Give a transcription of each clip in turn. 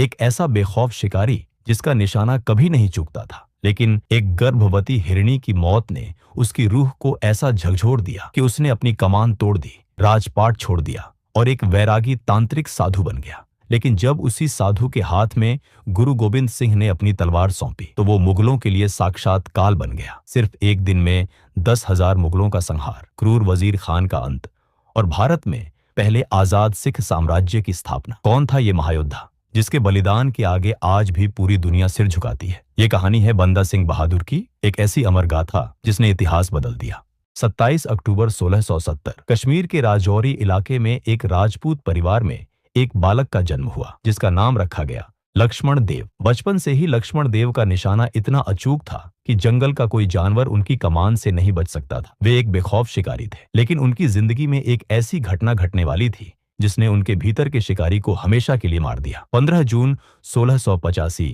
एक ऐसा बेखौफ शिकारी जिसका निशाना कभी नहीं चूकता था। लेकिन एक गर्भवती हिरणी की मौत ने उसकी रूह को ऐसा झकझोर दिया कि उसने अपनी कमान तोड़ दी, राजपाट छोड़ दिया और एक वैरागी तांत्रिक साधु बन गया। लेकिन जब उसी साधु के हाथ में गुरु गोविंद सिंह ने अपनी तलवार सौंपी तो वो मुगलों के लिए साक्षात काल बन गया। सिर्फ एक दिन में 10,000 मुगलों का संहार, क्रूर वजीर खान का अंत और भारत में पहले आजाद सिख साम्राज्य की स्थापना। कौन था ये महायोद्धा जिसके बलिदान के आगे आज भी पूरी दुनिया सिर झुकाती है? ये कहानी है बंदा सिंह बहादुर की, एक ऐसी अमर गाथा जिसने इतिहास बदल दिया। 27 अक्टूबर 1670 कश्मीर के राजौरी इलाके में एक राजपूत परिवार में एक बालक का जन्म हुआ जिसका नाम रखा गया लक्ष्मण देव। बचपन से ही लक्ष्मण देव का निशाना इतना अचूक था कि जंगल का कोई जानवर उनकी कमान से नहीं बच सकता था। वे एक बेखौफ शिकारी थे, लेकिन उनकी जिंदगी में एक ऐसी घटना घटने वाली थी जिसने उनके भीतर के शिकारी को हमेशा के लिए मार दिया। 15 जून 1685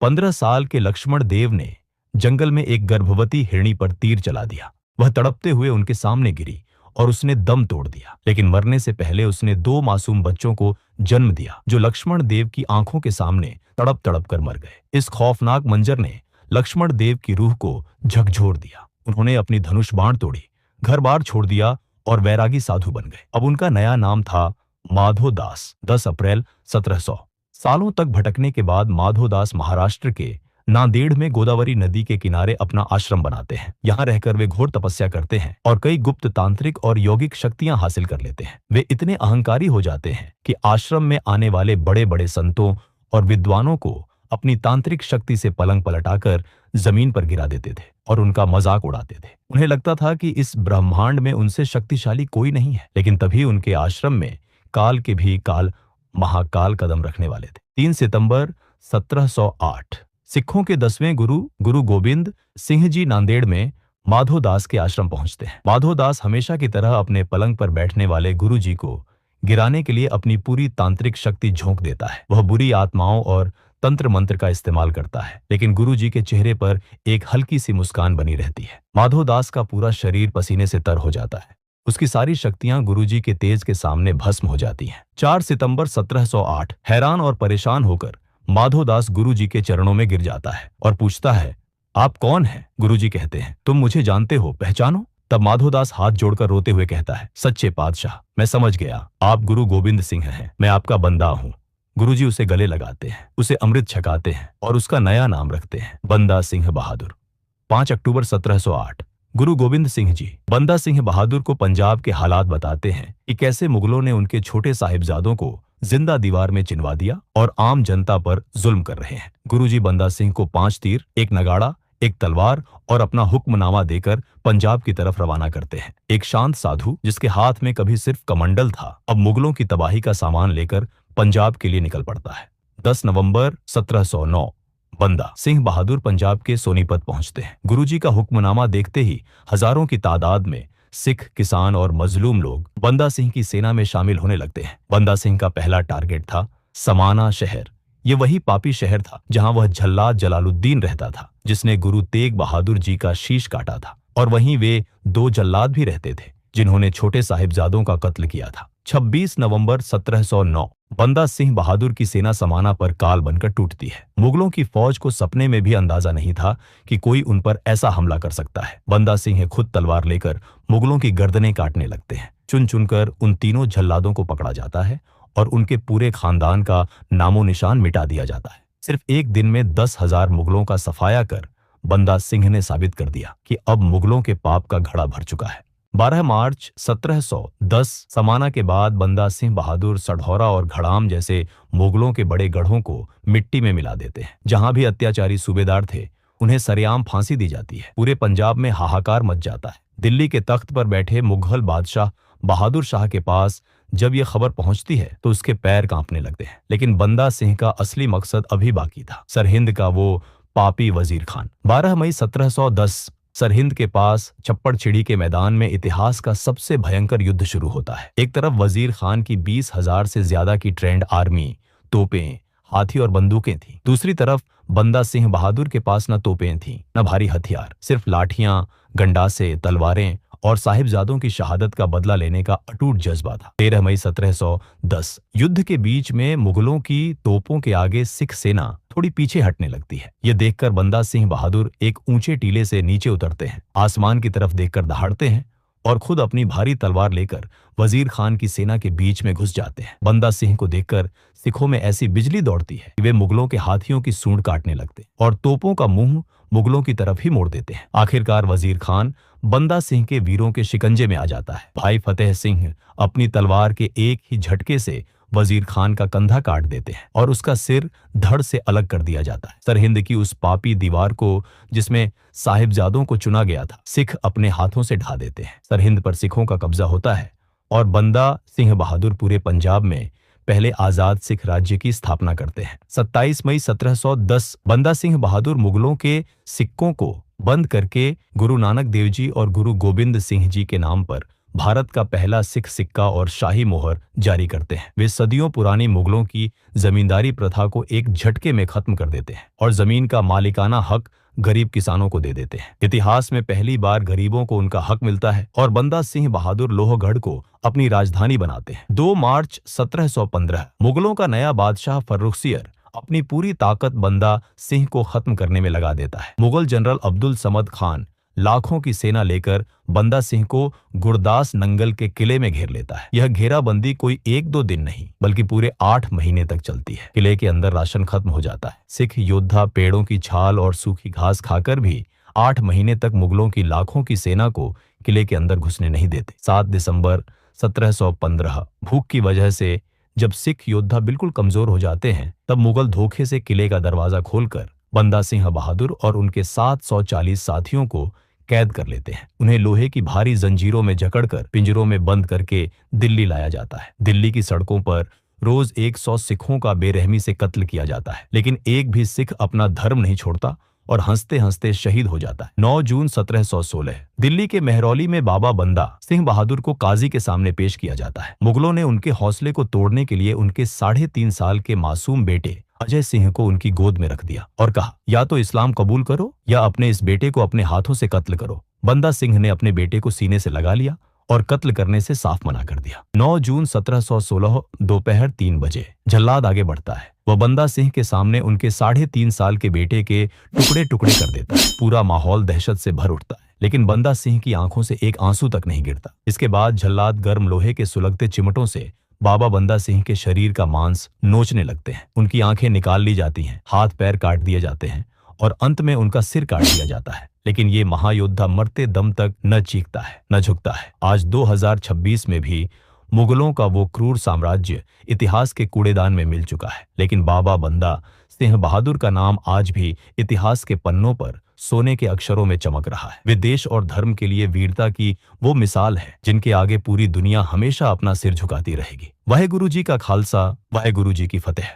15 साल के लक्ष्मण देव ने जंगल में एक गर्भवती हिरणी पर तीर चला दिया। वह तड़पते हुए उनके सामने गिरी और उसने दम तोड़ दिया, लेकिन मरने से पहले उसने 2 मासूम बच्चों को जन्म दिया जो लक्ष्मण देव की आंखों के सामने तड़प तड़प कर मर गए। इस खौफनाक मंजर ने लक्ष्मण देव की रूह को झकझोर दिया। उन्होंने अपनी धनुष बाण तोड़ी, घर बार छोड़ दिया और वैरागी साधु बन गए। अब उनका नया नाम था माधोदास। 10 अप्रैल 1700। सालों तक भटकने के बाद माधोदास महाराष्ट्र के नांदेड़ में गोदावरी नदी के किनारे अपना आश्रम बनाते हैं। यहाँ रहकर वे घोर तपस्या करते हैं और कई गुप्त तांत्रिक और यौगिक शक्तियां हासिल कर लेते हैं। वे इतने अहंकारी हो जाते हैं कि आश्रम में आने वाले बड़े बड़े संतों और विद्वानों को अपनी तांत्रिक शक्ति से पलंग पलटाकर जमीन पर गिरा देते थे और उनका मजाक उड़ाते थे। उन्हें लगता था कि इस ब्रह्मांड में उनसे शक्तिशाली कोई नहीं है। लेकिन तभी उनके आश्रम में काल के भी काल महाकाल कदम रखने वाले थे। 3 सितंबर 1708 सिखों के 10वें गुरु गोविंद सिंह जी नांदेड़ में माधोदास के आश्रम पहुंचते हैं। माधोदास हमेशा की तरह अपने पलंग पर बैठने वाले गुरु जी को गिराने के लिए अपनी पूरी तांत्रिक शक्ति झोंक देता है। वह बुरी आत्माओं और तंत्र मंत्र का इस्तेमाल करता है, लेकिन गुरु जी के चेहरे पर एक हल्की सी मुस्कान बनी रहती है। माधोदास का पूरा शरीर पसीने से तर हो जाता है। उसकी सारी शक्तियां गुरुजी के तेज के सामने भस्म हो जाती हैं। 4 सितंबर 1708 हैरान और परेशान होकर माधोदास गुरुजी के चरणों में गिर जाता है और पूछता है, आप कौन हैं? गुरुजी कहते हैं, तुम मुझे जानते हो, पहचानो। तब माधोदास हाथ जोड़कर रोते हुए कहता है, सच्चे पातशाह, मैं समझ गया, आप गुरु गोविंद सिंह हैं, मैं आपका बंदा हूँ। गुरुजी उसे गले लगाते हैं, उसे अमृत छकाते हैं और उसका नया नाम रखते हैं, बंदा सिंह बहादुर। 5 अक्टूबर 1708 गुरु गोविंद सिंह जी बंदा सिंह बहादुर को पंजाब के हालात बताते हैं कि कैसे मुगलों ने उनके छोटे साहिबजादों को जिंदा दीवार में चिनवा दिया और आम जनता पर जुल्म कर रहे हैं। गुरुजी बंदा सिंह को 5 तीर, एक नगाड़ा, एक तलवार और अपना हुक्मनामा देकर पंजाब की तरफ रवाना करते हैं। एक शांत साधु जिसके हाथ में कभी सिर्फ कमंडल था, अब मुगलों की तबाही का सामान लेकर पंजाब के लिए निकल पड़ता है। 10 नवंबर 1709 बंदा सिंह बहादुर पंजाब के सोनीपत पहुंचते हैं। गुरुजी का हुक्मनामा देखते ही हजारों की तादाद में सिख, किसान और मजलूम लोग बंदा सिंह की सेना में शामिल होने लगते हैं। बंदा सिंह का पहला टारगेट था समाना शहर। ये वही पापी शहर था जहां वह झल्लाद जलालुद्दीन रहता था, जिसने गुरु तेग बहादुर जी का शीश काटा था, और वहीं वे 2 जल्लाद भी रहते थे जिन्होंने छोटे साहिबजादों का कत्ल किया था। 26 नवंबर 1709 बंदा सिंह बहादुर की सेना समाना पर काल बनकर टूटती है। मुगलों की फौज को सपने में भी अंदाजा नहीं था कि कोई उन पर ऐसा हमला कर सकता है। बंदा सिंह खुद तलवार लेकर मुगलों की गर्दनें काटने लगते हैं। चुन चुनकर उन तीनों जल्लादों को पकड़ा जाता है और उनके पूरे खानदान का नामो निशान मिटा दिया जाता है। सिर्फ एक दिन में 10,000 मुगलों का सफाया कर बंदा सिंह ने साबित कर दिया कि अब मुगलों के पाप का घड़ा भर चुका है। 12 मार्च 1710 समाना के बाद बंदा सिंह बहादुर सढौरा और घड़ाम जैसे मुगलों के बड़े गढ़ों को मिट्टी में मिला देते हैं। जहां भी अत्याचारी सूबेदार थे उन्हें सरेआम फांसी दी जाती है। पूरे पंजाब में हाहाकार मच जाता है। दिल्ली के तख्त पर बैठे मुगल बादशाह बहादुर शाह के पास जब यह खबर पहुंचती है तो उसके पैर कांपने लगते हैं। लेकिन बंदा सिंह का असली मकसद अभी बाकी था, सरहिंद का वो पापी वजीर खान। 12 मई 1710 सरहिंद के पास चप्पड़चिड़ी के मैदान में इतिहास का सबसे भयंकर युद्ध शुरू होता है। एक तरफ वजीर खान की 20,000 से ज्यादा की ट्रेंड आर्मी, तोपें, हाथी और बंदूकें थीं। दूसरी तरफ बंदा सिंह बहादुर के पास न तोपें थीं, न भारी हथियार, सिर्फ लाठियां, गंडासे, तलवारें और साहिबजादों की शहादत का बदला लेने का अटूट जज्बा था। 13 मई 1710 युद्ध के बीच में मुगलों की तोपों के आगे सिख सेना थोड़ी पीछे हटने लगती है। यह देखकर बंदा सिंह बहादुर एक ऊंचे टीले से नीचे उतरते हैं, आसमान की तरफ देखकर दहाड़ते हैं और खुद अपनी भारी तलवार लेकर वजीर खान की सेना के बीच में घुस जाते हैं। बंदा सिंह को देखकर सिखों में ऐसी बिजली दौड़ती है कि वे मुगलों के हाथियों की सूंड काटने लगते और तोपों का मुंह मुगलों की तरफ ही मोड़ देते हैं। आखिरकार वजीर खान बंदा सिंह के वीरों के शिकंजे में आ जाता है। भाई फतेह सिंह अपनी तलवार के एक ही झटके से वजीर खान का कंधा काट देते हैं और उसका सिर धड़ से अलग कर दिया जाता है। सरहिंद की उस पापी दीवार को जिसमें साहिबजादों को चुना गया था, सिख अपने हाथों से ढा देते हैं। सरहिंद पर सिखों का कब्जा होता है और बंदा सिंह बहादुर पूरे पंजाब में पहले आजाद सिख राज्य की स्थापना करते हैं। 27 मई 1710 बंदा सिंह बहादुर मुगलों के सिक्कों को बंद करके गुरु नानक देव जी और गुरु गोबिंद सिंह जी के नाम पर भारत का पहला सिख सिक्का और शाही मोहर जारी करते हैं। वे सदियों पुरानी मुगलों की जमींदारी प्रथा को एक झटके में खत्म कर देते हैं और जमीन का मालिकाना हक गरीब किसानों को दे देते हैं। इतिहास में पहली बार गरीबों को उनका हक मिलता है और बंदा सिंह बहादुर लोहगढ़ को अपनी राजधानी बनाते हैं। 2 मार्च 1715 मुगलों का नया बादशाह फर्रुखसियर अपनी पूरी ताकत बंदा सिंह को खत्म करने में लगा देता है। मुगल जनरल अब्दुल समद खान लाखों की सेना लेकर बंदा सिंह को गुरदास नंगल के किले में घेर लेता है। यह घेराबंदी कोई 1-2 दिन नहीं बल्कि पूरे 8 महीने तक चलती है। किले के अंदर राशन खत्म हो जाता है। सिख योद्धा पेड़ों की छाल और सूखी घास खाकर भी 8 महीने तक मुगलों की लाखों की सेना को किले के अंदर घुसने नहीं देते। 7 दिसंबर 1715 भूख की वजह से जब सिख योद्धा बिल्कुल कमजोर हो जाते हैं, तब मुगल धोखे से किले का दरवाजा खोलकर बंदा सिंह बहादुर और उनके 740 साथियों को कैद कर लेते हैं। उन्हें लोहे की भारी जंजीरों में जकड़कर पिंजरों में बंद करके दिल्ली लाया जाता है। दिल्ली की सड़कों पर रोज 100 सिखों का बेरहमी से कत्ल किया जाता है, लेकिन एक भी सिख अपना धर्म नहीं छोड़ता और हंसते हंसते शहीद हो जाता है। 9 जून 1716 दिल्ली के मेहरौली में बाबा बंदा सिंह बहादुर को काजी के सामने पेश किया जाता है। मुगलों ने उनके हौसले को तोड़ने के लिए उनके 3.5 साल के मासूम बेटे अजय सिंह को उनकी गोद में रख दिया और कहा, या तो इस्लाम कबूल करो या अपने इस बेटे को अपने हाथों से कत्ल करो। बंदा सिंह ने अपने बेटे को सीने से लगा लिया और कत्ल करने से साफ मना कर दिया। 9 जून 1716 दोपहर 3 बजे जल्लाद आगे बढ़ता है। वह बंदा सिंह के सामने उनके 3.5 साल के बेटे के टुकड़े टुकड़े कर देता है। पूरा माहौल दहशत से भर उठता है, लेकिन बंदा सिंह की आंखों से एक आंसू तक नहीं गिरता। इसके बाद जल्लाद गर्म लोहे के सुलगते चिमटों से बाबा बंदा सिंह के शरीर का मांस नोचने लगते हैं। उनकी आंखें निकाल ली जाती हैं, हाथ पैर काट दिए जाते हैं और अंत में उनका सिर काट दिया जाता है। लेकिन ये महायोद्धा मरते दम तक न चीखता है न झुकता है। आज 2026 में भी मुगलों का वो क्रूर साम्राज्य इतिहास के कूड़ेदान में मिल चुका है, लेकिन बाबा बंदा सिंह बहादुर का नाम आज भी इतिहास के पन्नों पर सोने के अक्षरों में चमक रहा है। वे देश और धर्म के लिए वीरता की वो मिसाल है जिनके आगे पूरी दुनिया हमेशा अपना सिर झुकाती रहेगी। वाहेगुरु जी का खालसा, वाहेगुरु जी की फतेह।